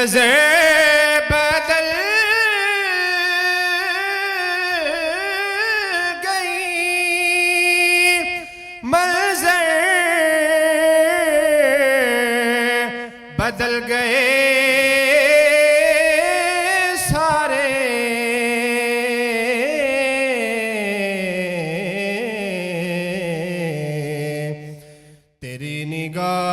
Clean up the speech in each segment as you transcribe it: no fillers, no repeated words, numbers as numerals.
نظر بدل گئی منظر بدل گئے سارے تیری نگاہ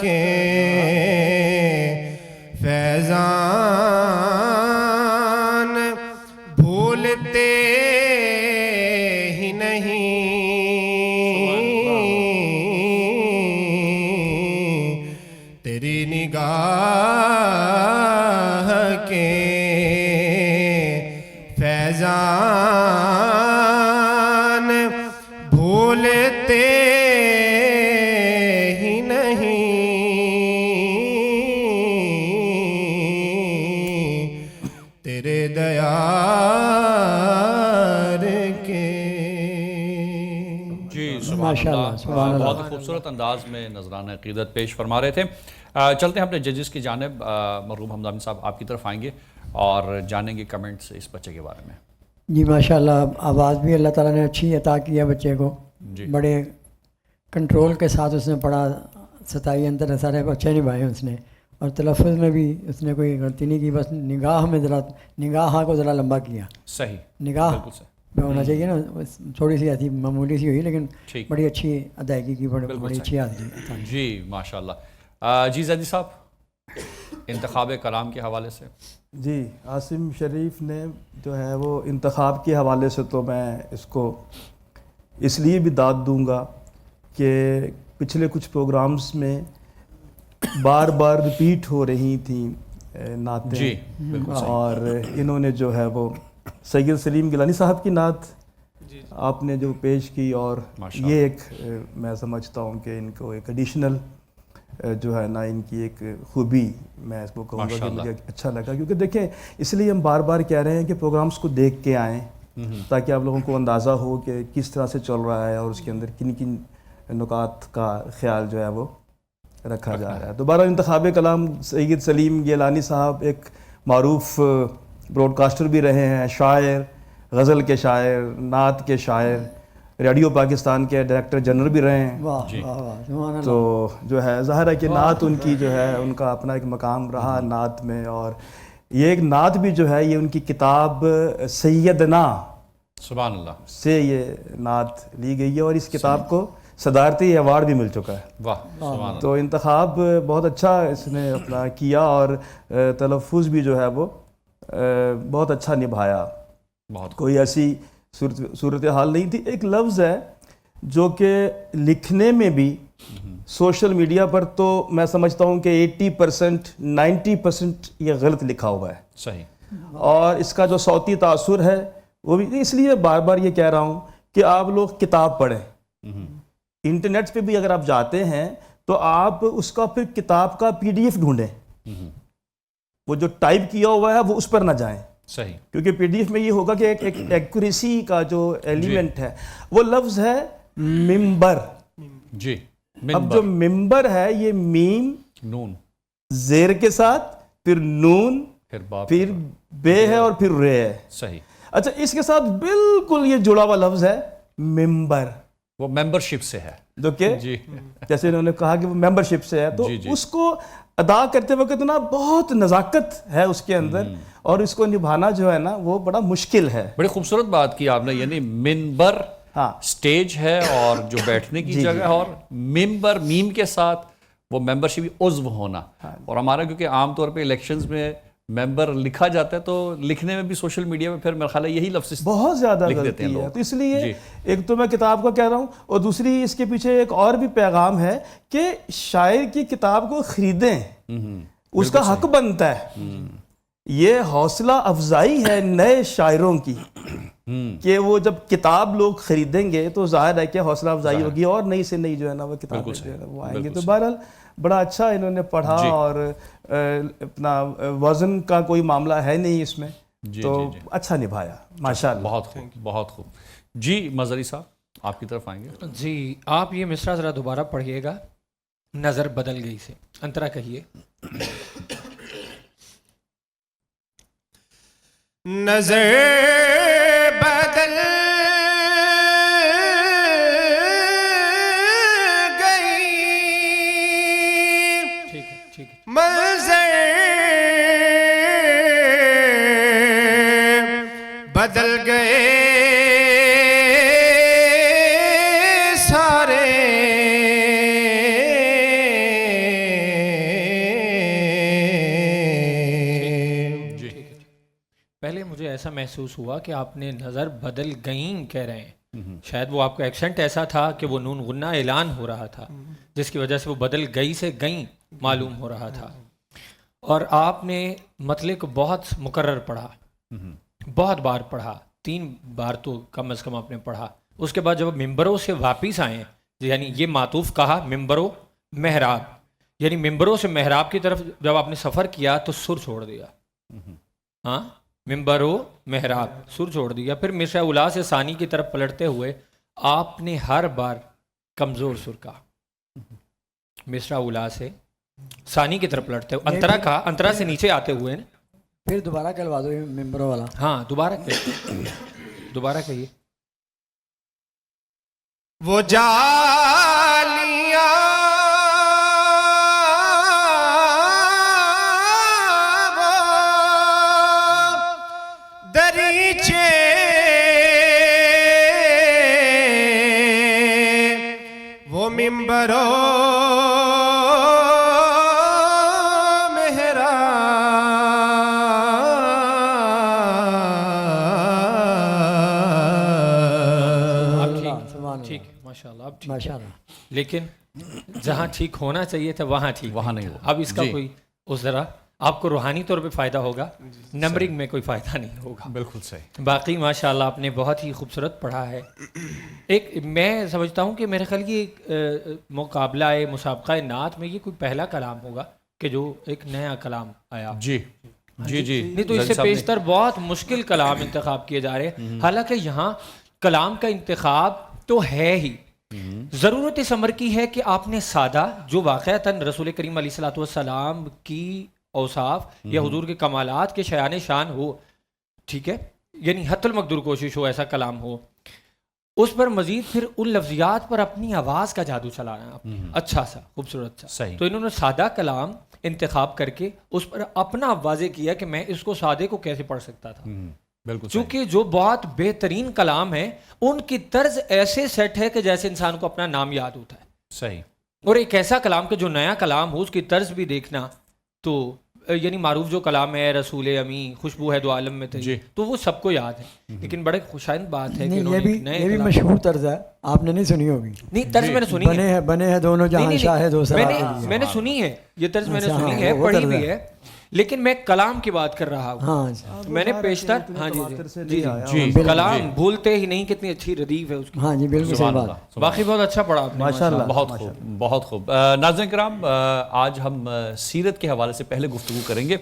کے فیضان بھولتے ہی نہیں، تیری نگاہ کے فیضان بھولتے ہی نہیں، تیرے دیار کے۔ جی سبحان ماشاءاللہ، اللہ، سبحان اللہ۔ بہت خوبصورت انداز میں نذرانہ عقیدت پیش فرما رہے تھے۔ چلتے ہیں اپنے ججز کی جانب، مرحوم حمزہ صاحب آپ کی طرف آئیں گے اور جانیں گے کمنٹس اس بچے کے بارے میں۔ جی ماشاءاللہ، آواز بھی اللہ تعالیٰ نے اچھی عطا کیا بچے کو، جی بڑے کنٹرول کے ساتھ اس نے پڑھا، ستائی اندر سارے اچھے نبھائے اس نے، اور تلفظ میں بھی اس نے کوئی غلطی نہیں کی، بس نگاہ میں ذرا نگاہ کو ذرا لمبا کیا، صحیح، نگاہ بالکل صحیح، میں ہونا چاہیے نا، تھوڑی سی ایسی معمولی سی ہوئی لیکن ٹھیک، بڑی اچھی ادائیگی کی، بالکل بڑی اچھی حاضری۔ جی ماشاءاللہ۔ جی زیدی صاحب، انتخاب کلام کے حوالے سے۔ جی عاصم شریف نے جو ہے وہ انتخاب کے حوالے سے تو میں اس کو اس لیے بھی داد دوں گا کہ پچھلے کچھ پروگرامز میں بار بار ریپیٹ ہو رہی تھیں نعتیں، جی بالکل صحیح، اور انہوں نے جو ہے وہ سید سلیم گیلانی صاحب کی نعت آپ نے جو پیش کی، اور یہ ایک میں سمجھتا ہوں کہ ان کو ایک ایڈیشنل جو ہے نا ان کی ایک خوبی میں اس کو کہوں گا کہ مجھے اچھا لگا، کیونکہ دیکھیں اس لیے ہم بار بار کہہ رہے ہیں کہ پروگرامز کو دیکھ کے آئیں تاکہ آپ لوگوں کو اندازہ ہو کہ کس طرح سے چل رہا ہے اور اس کے اندر کن کن نکات کا خیال جو ہے وہ رکھا جا رہا ہے۔ دوبارہ انتخاب کلام سید سلیم گیلانی صاحب ایک معروف براڈ کاسٹر بھی رہے ہیں، شاعر، غزل کے شاعر، نعت کے شاعر، ریڈیو پاکستان کے ڈائریکٹر جنرل بھی رہے ہیں، واہ واہ واہ، سبحان اللہ۔ تو جو ہے ظاہر ہے کہ نعت ان کی جو ہے ان کا اپنا ایک مقام رہا نعت میں، اور یہ ایک نعت بھی جو ہے یہ ان کی کتاب سیدنا سبحان اللہ، سے یہ نعت لی گئی ہے، اور اس کتاب کو صدارتی ایوارڈ بھی مل چکا ہے۔ واہ سبحان اللہ، تو انتخاب بہت اچھا اس نے اپنا کیا، اور تلفظ بھی جو ہے وہ بہت اچھا نبھایا، بہت کوئی ایسی صورتحال نہیں تھی۔ ایک لفظ ہے جو کہ لکھنے میں بھی سوشل میڈیا پر تو میں سمجھتا ہوں کہ 80% 90% یہ غلط لکھا ہوا ہے، صحیح، اور اس کا جو صوتی تاثر ہے وہ بھی، اس لیے بار بار یہ کہہ رہا ہوں کہ آپ لوگ کتاب پڑھیں، انٹرنیٹ پہ بھی اگر آپ جاتے ہیں تو آپ اس کا پھر کتاب کا PDF ڈھونڈیں، وہ جو ٹائپ کیا ہوا ہے وہ اس پر نہ جائیں، صحیح، کیونکہ PDF میں یہ ہوگا کہ ایک ایکوریسی کا جو ایلیمنٹ ہے وہ لفظ ہے ممبر۔ جی اب جو ممبر ہے یہ میم نون، زیر کے ساتھ، پھر نون، پھر باپ، پھر بے ہے، اور پھر رے ہے۔ صحیح، اچھا اس کے ساتھ بالکل یہ جڑا ہوا لفظ ہے ممبر، وہ ممبرشپ سے ہے، جو کہ جی جیسے انہوں نے کہا کہ وہ ممبرشپ سے ہے، تو اس کو ادا کرتے وقت نا بہت نزاکت ہے اس کے اندر، اور اس کو نبھانا جو ہے نا وہ بڑا مشکل ہے۔ بڑی خوبصورت بات کی آپ نے، یعنی منبر ہاں سٹیج ہے اور جو بیٹھنے کی جگہ ہے، اور ممبر میم کے ساتھ وہ ممبرشپ عضو ہونا، اور ہمارا کیونکہ عام طور پہ الیکشنز میں ممبر لکھا جاتا ہے تو لکھنے میں بھی سوشل میڈیا میں پھر میرا خیال ہے یہی لفظ بہت زیادہ لکھ دیتے ہیں غلطی ہے، لوگ۔ تو اس لیے جی، ایک تو میں کتاب کا کہہ رہا ہوں، اور دوسری اس کے پیچھے ایک اور بھی پیغام ہے کہ شاعر کی کتاب کو خریدیں، اس کا حق بنتا ہے، یہ حوصلہ افزائی ہے نئے شاعروں کی کہ وہ جب کتاب لوگ خریدیں گے تو ظاہر ہے کہ حوصلہ افزائی ہوگی، اور نئی سے نئی جو ہے نا وہ کتابیں جو ہے نا وہ آئیں گے۔ تو بہرحال بڑا اچھا انہوں نے پڑھا، اور اپنا وزن کا کوئی معاملہ ہے نہیں اس میں، تو اچھا نبھایا ماشاءاللہ۔ بہت خوب، بہت خوب۔ جی مظہری صاحب آپ کی طرف آئیں گے۔ جی آپ یہ مصرع ذرا دوبارہ پڑھیے گا۔ نظر بدل گئی سے. انترا کہیے. نظر بدل گئی ٹھیک ہے ٹھیک ہے. منظر بدل گئے سارے پہلے مجھے ایسا محسوس ہوا کہ آپ نے نظر بدل گئیں کہہ رہے ہیں. شاید وہ آپ کا ایکسنٹ ایسا تھا کہ وہ نون غنہ اعلان ہو رہا تھا جس کی وجہ سے وہ بدل گئی سے گئیں معلوم ہو رہا تھا. اور آپ نے مطلب کو بہت مکرر پڑھا, بہت بار پڑھا, 3 بار تو کم از کم آپ نے پڑھا. اس کے بعد جب ممبروں سے واپس آئے, یعنی یہ معطوف کہا ممبروں محراب, یعنی ممبروں سے محراب کی طرف جب آپ نے سفر کیا تو سر چھوڑ دیا. ہاں, ممبروں محراب سر چھوڑ دیا. پھر مصرع اولیٰ سے ثانی کی طرف پلٹتے ہوئے آپ نے ہر بار کمزور سر کہا. مصرع اولیٰ سے ثانی کی طرف پلٹتے ہوئے انترا کہا, انترا سے نیچے آتے ہوئے. پھر دوبارہ کہلوا دو ممبروں والا. ہاں دوبارہ کہیے, دوبارہ کہیے. وہ جالیاں وہ دریچے وہ ممبروں ماشاء اللہ. لیکن جہاں ٹھیک ہونا چاہیے تھا وہاں ٹھیک, وہاں نہیں ہوا. اب اس کا کوئی اس طرح آپ کو روحانی طور پہ فائدہ ہوگا, نمبرنگ میں کوئی فائدہ نہیں ہوگا. بالکل صحیح. باقی ماشاءاللہ آپ نے بہت ہی خوبصورت پڑھا ہے. ایک میں سمجھتا ہوں کہ میرے خیال یہ مقابلہ مسابقہ نعت میں یہ کوئی پہلا کلام ہوگا کہ جو ایک نیا کلام آیا. جی جی جی. نہیں تو اس سے پیشتر بہت مشکل کلام انتخاب کیے جا رہے ہیں. حالانکہ یہاں کلام کا انتخاب تو ہے ہی, ضرورت اس امر کی ہے کہ آپ نے سادہ جو واقعتاً رسول کریم علیہ الصلوۃ والسلام کی اوصاف یا حضور کے کمالات کے شایان شان ہو, ٹھیک ہے, یعنی حتی المقدور کوشش ہو ایسا کلام ہو, اس پر مزید پھر ان لفظیات پر اپنی آواز کا جادو چلانا اچھا سا خوبصورت سا. صحیح. تو انہوں نے سادہ کلام انتخاب کر کے اس پر اپنا واضح کیا کہ میں اس کو سادے کو کیسے پڑھ سکتا تھا. بالکل. چونکہ جو بہت بہترین کلام ہے ان کی طرز ایسے سیٹ ہے کہ جیسے انسان کو اپنا نام یاد ہوتا ہے. صحیح. اور ایک ایسا کلام کہ جو نیا کلام ہو اس کی طرز بھی دیکھنا, تو یعنی معروف جو کلام ہے رسول امی خوشبو ہے دو عالم میں تھی, تو وہ سب کو یاد ہے. لیکن بڑے خوشائند بات ہے کہ یہ بھی مشہور طرز ہے, آپ نے نہیں سنی ہوگی. نہیں طرز میں نے سنی ہے, بنے ہیں دونوں جہاں شاہ دو سرا, میں نے سنی ہے یہ طرز, میں نے سنی ہے, پڑھی بھی ہے, لیکن میں کلام کی بات کر رہا ہوں. میں نے پیشتر ہاں جی کلام بھولتے ہی نہیں, کتنی اچھی ردیف ہے اس کی. ہاں جی بالکل صحیح بات. باقی بہت اچھا پڑھا آپ نے ماشاءاللہ. بہت خوب بہت خوب. ناظرین کرام, آج ہم سیرت کے حوالے سے پہلے گفتگو کریں گے.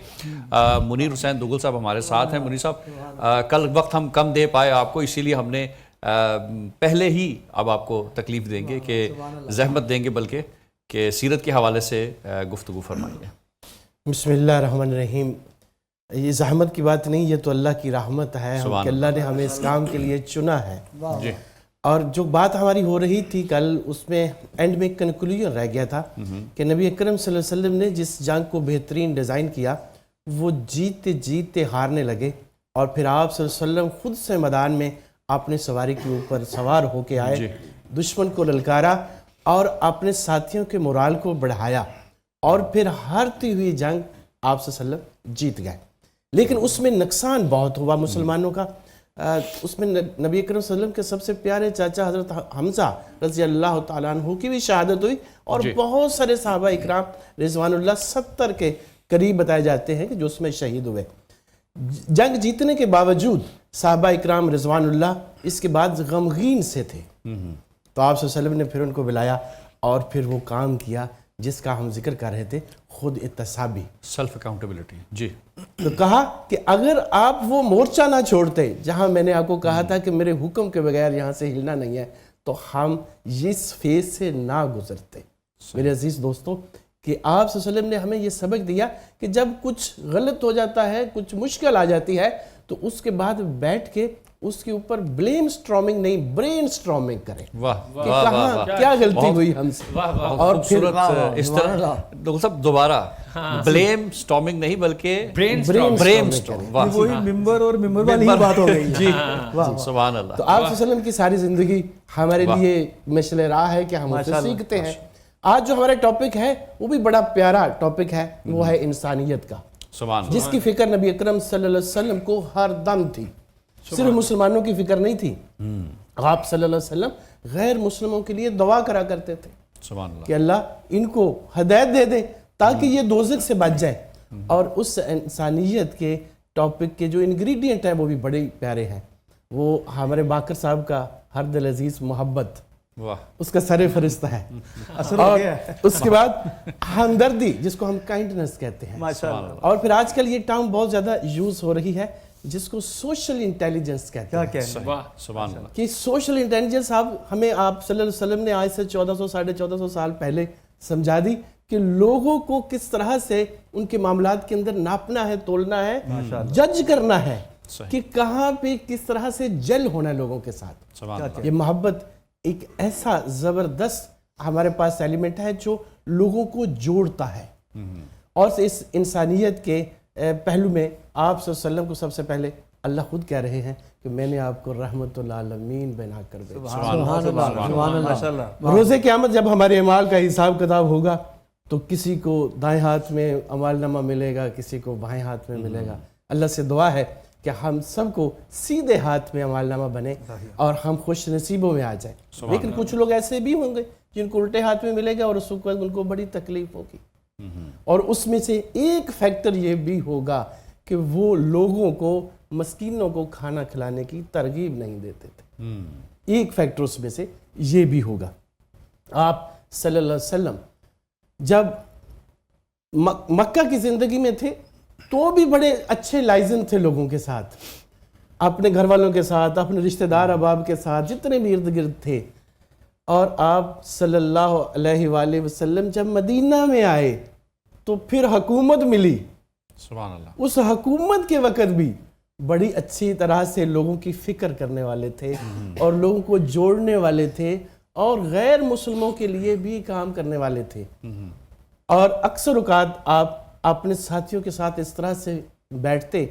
منیر حسین دوگل صاحب ہمارے ساتھ ہیں. منیر صاحب, کل وقت ہم کم دے پائے آپ کو, اسی لیے ہم نے پہلے ہی اب آپ کو تکلیف دیں گے, کہ زحمت دیں گے بلکہ, کہ سیرت کے حوالے سے گفتگو فرمائیے. بسم اللہ الرحمن الرحیم. یہ زحمت کی بات نہیں, یہ تو اللہ کی رحمت ہے کہ اللہ نے ہمیں اس کام کے لیے چنا ہے. جی. اور جو بات ہماری ہو رہی تھی کل, اس میں اینڈ میں کنکلوژن رہ گیا تھا کہ نبی اکرم صلی اللہ علیہ وسلم نے جس جنگ کو بہترین ڈیزائن کیا وہ جیتے جیتے ہارنے لگے, اور پھر آپ صلی اللہ علیہ وسلم خود سے میدان میں اپنے سواری کے اوپر سوار ہو کے آئے, دشمن کو للکارا اور اپنے ساتھیوں کے مورال کو بڑھایا, اور پھر ہارتی ہوئی جنگ آپ صلی اللہ علیہ وسلم جیت گئے. لیکن اس میں نقصان بہت ہوا مسلمانوں کا. اس میں نبی اکرم صلی اللہ علیہ وسلم کے سب سے پیارے چاچا حضرت حمزہ رضی اللہ تعالیٰ عنہ کی بھی شہادت ہوئی, اور بہت سارے صحابہ اکرام رضوان اللہ 70 کے قریب بتائے جاتے ہیں کہ جو اس میں شہید ہوئے. جنگ جیتنے کے باوجود صحابہ اکرام رضوان اللہ اس کے بعد غمگین سے تھے. تو آپ صلی اللہ علیہ وسلم نے پھر ان کو بلایا اور پھر وہ کام کیا جس کا ہم ذکر کر رہے تھے, خود احتسابی, سیلف اکاؤنٹیبلٹی. جی. تو کہا کہ اگر آپ وہ مورچہ نہ چھوڑتے جہاں میں نے آپ کو کہا تھا کہ میرے حکم کے بغیر یہاں سے ہلنا نہیں ہے, تو ہم اس فیز سے نہ گزرتے. میرے عزیز دوستوں کہ آپ صلی اللہ علیہ وسلم نے ہمیں یہ سبق دیا کہ جب کچھ غلط ہو جاتا ہے، کچھ مشکل آ جاتی ہے، تو اس کے بعد بیٹھ کے اس کے اوپر بلیم سٹرامنگ نہیں، برین سٹرامنگ کریں واہ کہ واہ واہ کہاں واہ، کیا غلطی ہوئی ہم سے، اور خوبصورت اس طرح ڈاکٹر صاحب دوبارہ بلیم سٹارمنگ نہیں بلکہ برین برین سٹارم، واہ وہی ممبر اور ممبر والی ہی بات ہو گئی جی سبحان اللہ. تو آپ صلی اللہ علیہ وسلم کی ساری زندگی ہمارے لیے مشعل راہ ہے کہ ہم اسے سیکھتے ہیں. آج جو ہمارا ٹاپک ہے وہ بھی بڑا پیارا ٹاپک ہے، وہ ہے انسانیت کا، سبحان اللہ. جس کی فکر نبی اکرم صلی اللہ علیہ وسلم کو ہر دم تھی. صرف مسلمانوں کی فکر نہیں تھی، آپ صلی اللہ علیہ وسلم غیر مسلموں کے لیے دعا کرا کرتے تھے سبحان اللہ. کہ اللہ ان کو ہدایت دے دے تاکہ یہ دوزخ سے بچ جائے. اور اس انسانیت کے ٹاپک کے جو انگریڈینٹ ہیں وہ بھی بڑے پیارے ہیں. وہ ہمارے باقر صاحب کا ہر دل عزیز محبت واہ اس کا سر فرشتہ ہے، اثر ہو اور گیا اس کے بعد ہمدردی جس کو ہم کائنڈنس کہتے ہیں. ماشاءاللہ. اور پھر آج کل یہ ٹرم بہت زیادہ یوز ہو رہی ہے جس کو سوشل انٹیلیجنس کہتے ہیں. کیا کہنا واہ سبحان اللہ. کہ سوشل انٹیلیجنس ہمیں آپ صلی اللہ علیہ وسلم نے آج سے 1400-1450 سال پہلے سمجھا دی کہ لوگوں کو کس طرح سے ان کے معاملات کے اندر ناپنا ہے، تولنا ہے، جج کرنا ہے کہ کہاں پہ کس طرح سے جل ہونا ہے لوگوں کے ساتھ. سبحان اللہ. یہ محبت ایک ایسا زبردست ہمارے پاس ایلیمنٹ ہے جو لوگوں کو جوڑتا ہے. اور اس انسانیت کے پہلو میں آپ صلی اللہ علیہ وسلم کو سب سے پہلے اللہ خود کہہ رہے ہیں کہ میں نے آپ کو رحمت للعالمین بنا کر بھیجا. سبحان اللہ سبحان اللہ. ماشاءاللہ. روز قیامت جب ہمارے اعمال کا حساب کتاب ہوگا تو کسی کو دائیں ہاتھ میں اعمال نامہ ملے گا، کسی کو بائیں ہاتھ میں ملے گا. اللہ سے دعا ہے کہ ہم سب کو سیدھے ہاتھ میں اعمال نامہ بنے اور ہم خوش نصیبوں میں آ جائیں. لیکن کچھ لوگ ایسے بھی ہوں گے جن کو الٹے ہاتھ میں ملے گا اور اس وقت ان کو بڑی تکلیف ہوگی. اور اس میں سے ایک فیکٹر یہ بھی ہوگا کہ وہ لوگوں کو، مسکینوں کو کھانا کھلانے کی ترغیب نہیں دیتے تھے. ایک فیکٹر اس میں سے یہ بھی ہوگا. آپ صلی اللہ علیہ وسلم جب مکہ کی زندگی میں تھے تو بھی بڑے اچھے لائزن تھے لوگوں کے ساتھ، اپنے گھر والوں کے ساتھ، اپنے رشتہ دار احباب کے ساتھ، جتنے بھی ارد گرد تھے. اور آپ صلی اللہ علیہ وآلہ وسلم جب مدینہ میں آئے تو پھر حکومت ملی. سبحان اللہ. اس حکومت کے وقت بھی بڑی اچھی طرح سے لوگوں کی فکر کرنے والے تھے اور لوگوں کو جوڑنے والے تھے اور غیر مسلموں کے لیے بھی کام کرنے والے تھے. اور اکثر اوقات آپ اپنے ساتھیوں کے ساتھ اس طرح سے بیٹھتے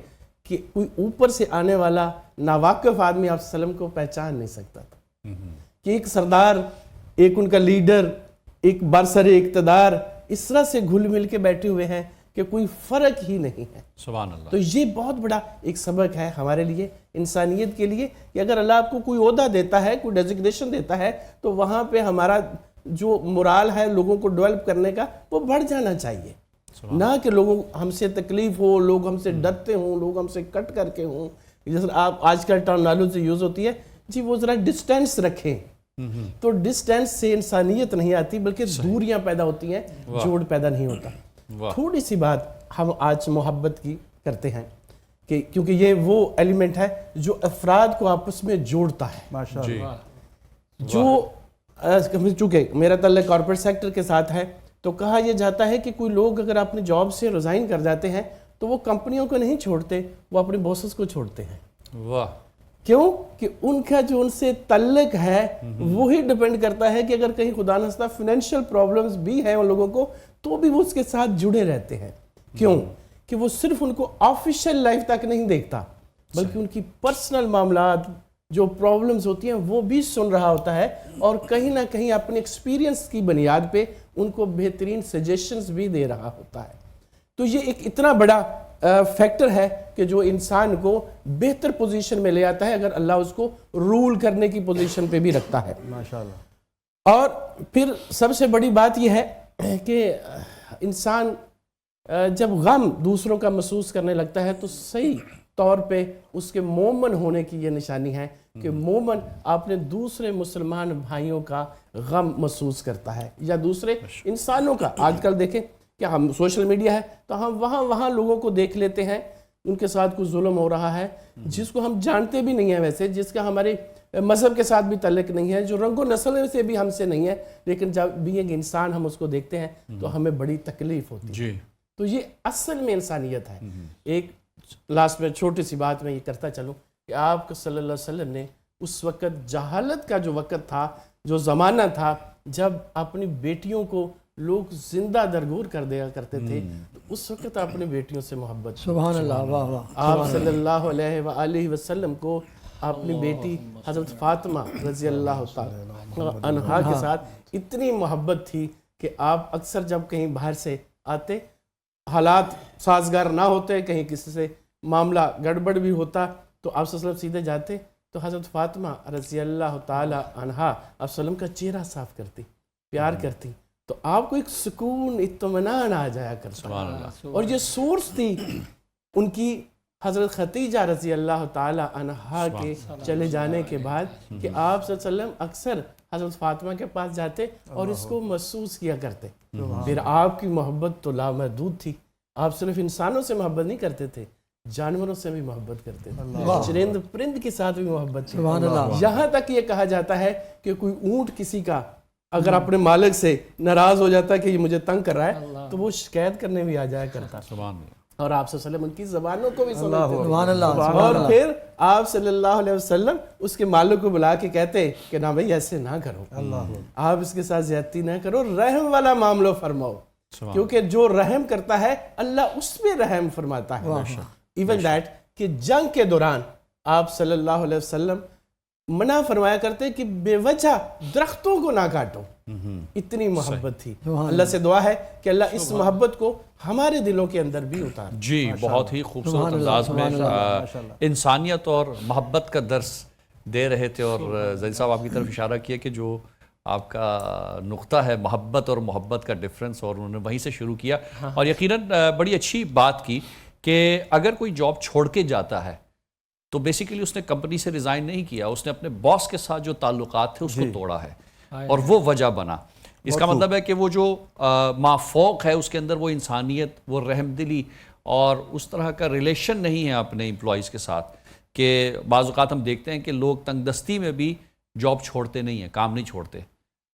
کہ کوئی اوپر سے آنے والا ناواقف آدمی آپ صلی اللہ علیہ وسلم کو پہچان نہیں سکتا تھا کہ ایک سردار، ایک ان کا لیڈر، ایک برسر اقتدار اس طرح سے گھل مل کے بیٹھے ہوئے ہیں کہ کوئی فرق ہی نہیں ہے. سبحان اللہ. تو یہ بہت بڑا ایک سبق ہے ہمارے لیے، انسانیت کے لیے، کہ اگر اللہ آپ کو کوئی عہدہ دیتا ہے، کوئی ڈیزگنیشن دیتا ہے تو وہاں پہ ہمارا جو مرال ہے لوگوں کو ڈیولپ کرنے کا وہ بڑھ جانا چاہیے. نہ کہ لوگوں ہم سے تکلیف ہو، لوگ ہم سے ڈرتے ہوں، لوگ ہم سے کٹ کر کے ہوں. جیسے آپ آج کل ٹرمنالوجی یوز ہوتی ہے جی وہ ذرا ڈسٹینس رکھیں. تو ڈسٹینس سے انسانیت نہیں آتی بلکہ دوریاں پیدا ہوتی ہیں، جوڑ پیدا نہیں ہوتا. تھوڑی سی بات ہم آج محبت کی کرتے ہیں کہ کیونکہ یہ وہ ایلیمنٹ ہے جو افراد کو آپس میں جوڑتا ہے. ماشاءاللہ. جو چونکہ میرا تعلق کارپوریٹ سیکٹر کے ساتھ ہے تو کہا یہ جاتا ہے کہ کوئی لوگ اگر اپنے جاب سے ریزائن کر جاتے ہیں تو وہ کمپنیوں کو نہیں چھوڑتے، وہ اپنے باسز کو چھوڑتے ہیں. واہ. کیوں؟ کہ ان کا جو ان سے تعلق ہے وہی ڈیپینڈ کرتا ہے کہ اگر کہیں خدا نخواستہ فائنینشیل پرابلمز بھی ہیں ان لوگوں کو تو بھی وہ اس کے ساتھ جڑے رہتے ہیں. کیوں؟ کہ وہ صرف ان کو آفیشیل لائف تک نہیں دیکھتا بلکہ ان کی پرسنل معاملات جو پرابلمز ہوتی ہیں وہ بھی سن رہا ہوتا ہے اور کہیں نہ کہیں اپنے ایکسپیرینس کی بنیاد پہ ان کو بہترین سجیشنز بھی دے رہا ہوتا ہے. تو یہ ایک اتنا بڑا فیکٹر ہے کہ جو انسان کو بہتر پوزیشن میں لے آتا ہے اگر اللہ اس کو رول کرنے کی پوزیشن پہ بھی رکھتا ہے. ماشاءاللہ. اور پھر سب سے بڑی بات یہ ہے کہ انسان جب غم دوسروں کا محسوس کرنے لگتا ہے تو صحیح طور پہ اس کے مومن ہونے کی یہ نشانی ہے کہ مومن اپنے دوسرے مسلمان بھائیوں کا غم محسوس کرتا ہے یا دوسرے انسانوں کا. آج کل دیکھیں کہ ہم سوشل میڈیا ہے تو ہم وہاں لوگوں کو دیکھ لیتے ہیں ان کے ساتھ کچھ ظلم ہو رہا ہے جس کو ہم جانتے بھی نہیں ہیں ویسے، جس کا ہمارے مذہب کے ساتھ بھی تعلق نہیں ہے، جو رنگ و نسل سے بھی ہم سے نہیں ہے، لیکن جب بھی ایک انسان ہم اس کو دیکھتے ہیں تو ہمیں بڑی تکلیف ہوتی ہے. جی تو یہ اصل میں انسانیت ہے. ایک لاسٹ میں چھوٹی سی بات میں یہ کرتا چلوں کہ آپ صلی اللہ علیہ وسلم نے اس وقت جہالت کا جو وقت تھا، جو زمانہ تھا، جب اپنی بیٹیوں کو لوگ زندہ درگور کر دیا کرتے تھے، تو اس وقت اپنی بیٹیوں سے محبت. سبحان اللہ، واہ واہ. آپ صلی اللہ علیہ وآلہ وسلم کو اپنی بیٹی حضرت فاطمہ رضی اللہ تعالی عنہا کے ساتھ اتنی محبت تھی کہ آپ اکثر جب کہیں باہر سے آتے، حالات سازگار نہ ہوتے، کہیں کسی سے معاملہ گڑبڑ بھی ہوتا، تو آپ صلی اللہ علیہ وسلم سیدھے جاتے تو حضرت فاطمہ رضی اللہ تعالی عنہا آپ صلی اللہ علیہ وسلم کا چہرہ صاف کرتی، پیار کرتی، تو آپ کو ایک سکون، اطمینان آ جایا کرتا. اور یہ سورس تھی ان کی حضرت ختیجہ رضی اللہ تعالی عنہا کے چلے جانے کے بعد کہ آپ صلی اللہ علیہ وسلم اکثر حضرت فاطمہ کے پاس جاتے اور اس کو محسوس کیا کرتے. پھر آپ کی محبت تو لامحدود تھی. آپ صرف انسانوں سے محبت نہیں کرتے تھے، جانوروں سے بھی محبت کرتے تھے، چرند پرند کے ساتھ بھی محبت تھی. سبحان اللہ. یہاں تک یہ کہا جاتا ہے کہ کوئی اونٹ کسی کا اگر اپنے مالک سے ناراض ہو جاتا ہے کہ یہ مجھے تنگ کر رہا ہے تو وہ شکایت کرنے بھی آ جایا کرتا. سبحان اللہ. اور آپ صلی اللہ علیہ وسلم ان کی زبانوں کو بھی سمجھتے تھے. سبحان اللہ. اور پھر آپ صلی اللہ علیہ وسلم اس کے مالک کو بلا کے کہتے کہ نہ بھائی ایسے نہ کرو، آپ اس کے ساتھ زیادتی نہ کرو، رحم والا معاملہ فرماؤ، کیونکہ جو رحم کرتا ہے اللہ اس پہ رحم فرماتا ہے. ایون دیٹ کہ جنگ کے دوران آپ صلی اللہ علیہ وسلم منع فرمایا کرتے کہ بے وجہ درختوں کو نہ کاٹو. اتنی محبت تھی. اللہ سے دعا ہے کہ اللہ اس محبت کو ہمارے دلوں کے اندر بھی اتار. جی بہت ہی خوبصورت انداز میں انسانیت اور محبت کا درس دے رہے تھے، اور زید صاحب آپ کی طرف اشارہ کیا کہ جو آپ کا نقطہ ہے محبت اور محبت کا ڈفرنس، اور انہوں نے وہیں سے شروع کیا. اور یقیناً بڑی اچھی بات کی کہ اگر کوئی جاب چھوڑ کے جاتا ہے تو بیسیکلی اس نے کمپنی سے ریزائن نہیں کیا، اس نے اپنے باس کے ساتھ جو تعلقات تھے اس کو توڑا ہے، اور وہ وجہ بنا. اس کا مطلب ہے کہ وہ جو مافوق ہے اس کے اندر وہ انسانیت، وہ رحم دلی اور اس طرح کا ریلیشن نہیں ہے اپنے امپلائیز کے ساتھ. کہ بعض اوقات ہم دیکھتے ہیں کہ لوگ تنگ دستی میں بھی جاب چھوڑتے نہیں ہیں، کام نہیں چھوڑتے،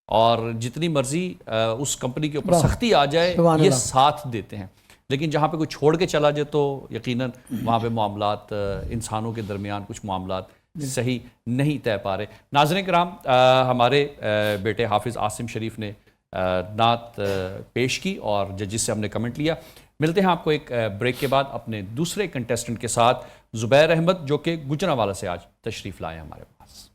اور جتنی مرضی اس کمپنی کے اوپر سختی آ جائے یہ ساتھ دیتے ہیں. لیکن جہاں پہ کوئی چھوڑ کے چلا جائے تو یقیناً وہاں پہ معاملات، انسانوں کے درمیان کچھ معاملات صحیح نہیں طے پا رہے. ناظرین کرام، ہمارے بیٹے حافظ عاصم شریف نے نعت پیش کی اور ججز سے ہم نے کمنٹ لیا. ملتے ہیں آپ کو ایک بریک کے بعد اپنے دوسرے کنٹیسٹنٹ کے ساتھ، زبیر احمد جو کہ گجرانوالہ سے آج تشریف لائے ہمارے پاس.